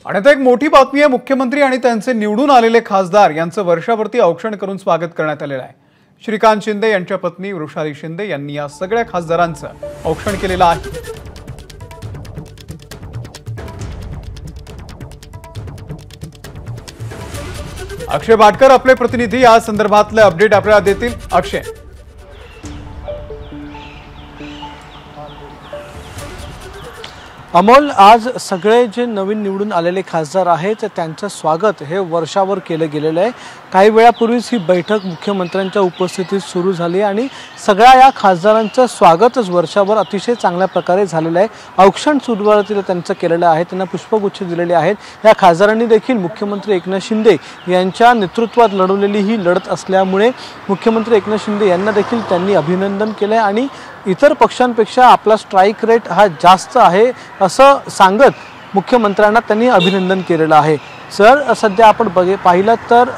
आणि आता एक मोठी बातमी आहे। मुख्यमंत्री आणि त्यांचे निवडून आलेले खासदार यांचं वर्षावरती औक्षण करून स्वागत करण्यात आलेलं आहे। श्रीकांत शिंदे यांच्या पत्नी वृषाली शिंदे यांनी या सगळ्या खासदारांचं औक्षण केलेलं आहे। अक्षय भाटकर आपले प्रतिनिधी या संदर्भातले अपडेट आपल्याला देतील। अक्षय, अमोल, आज सगळे जे नवीन निवडून आलेले खासदार आहेत त्यांचं स्वागत हे वर्षावर केलं गेलेलं आहे। काही वेळापूर्वीच ही बैठक मुख्यमंत्र्यांच्या उपस्थितीत सुरू झाली आणि सगळ्या या खासदारांचं स्वागतच वर्षावर अतिशय चांगल्या प्रकारे झालेलं आहे। औक्षण सुरुवातीला त्यांचं केलेलं आहे, त्यांना पुष्पगुच्छ दिलेले आहेत। या खासदारांनी देखील मुख्यमंत्री एकनाथ शिंदे यांच्या नेतृत्वात लढवलेली ही लढत असल्यामुळे मुख्यमंत्री एकनाथ शिंदे यांना देखील त्यांनी अभिनंदन केलंय आणि इतर पक्षांपेक्षा आपला स्ट्राईक रेट हा जास्त आहे असं सांगत मुख्यमंत्र्यांना त्यांनी अभिनंदन केलेलं आहे। सर, सध्या आपण पाहिलं तर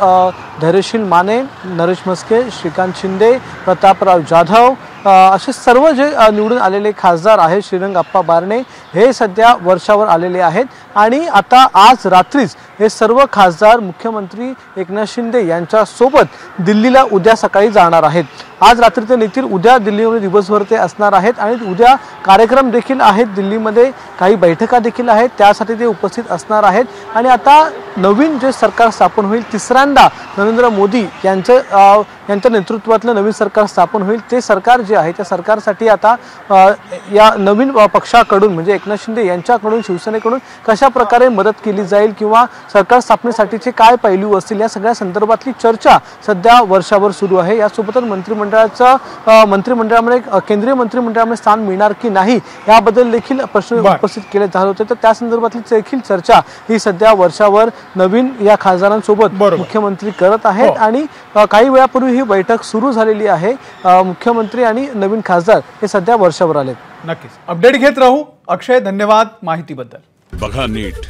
धैर्यशील माने, नरेश म्हस्के, श्रीकांत शिंदे, प्रतापराव जाधव असे सर्व जे निवडून आलेले खासदार आहेत, श्रीरंग अप्पा बारणे हे सध्या वर्षावर आलेले आहेत आणि आता आज रात्रीच हे सर्व खासदार मुख्यमंत्री एकनाथ शिंदे यांच्या सोबत दिल्लीला उद्या सकाळी जाणार आहेत। आज रात्री ते निघतील, उद्या दिल्लीमध्ये दिवसभर ते असणार आहेत आणि उद्या कार्यक्रम देखील आहेत दिल्लीमध्ये, काही बैठका देखील आहेत, त्यासाठी ते उपस्थित असणार आहेत। आणि आता नवीन जे सरकार स्थापन होईल, तिसऱ्यांदा नरेंद्र मोदी यांच्या नेतृत्वातलं नवीन सरकार स्थापन होईल, ते सरकार जे आहे त्या सरकारसाठी आता या नवीन पक्षाकडून म्हणजे एकनाथ शिंदे यांच्याकडून, शिवसेनेकडून कशा प्रकारे मदत केली जाईल किंवा सरकार स्थापनेसाठीचे काय पैलू असतील या सगळ्या संदर्भातली चर्चा सध्या वर्षावर सुरू आहे। यासोबतच मंत्रिमंडळामध्ये केंद्रीय मंत्रिमंडळामध्ये स्थान मिळणार की नाही याबद्दल देखील प्रश्न उपस्थित केले जात होते, तर त्या संदर्भातली देखील चर्चा ही सध्या वर्षावर नवीन या खासदारांसोबत मुख्यमंत्री करत आहेत आणि काही वेळापूर्वी ही बैठक सुरू झालेली आहे। मुख्यमंत्री आणि नवीन खासदार हे सध्या वर्षावर आलेत। नक्कीच अपडेट घेत राहू। अक्षय, धन्यवाद माहितीबद्दल। बघा नीट,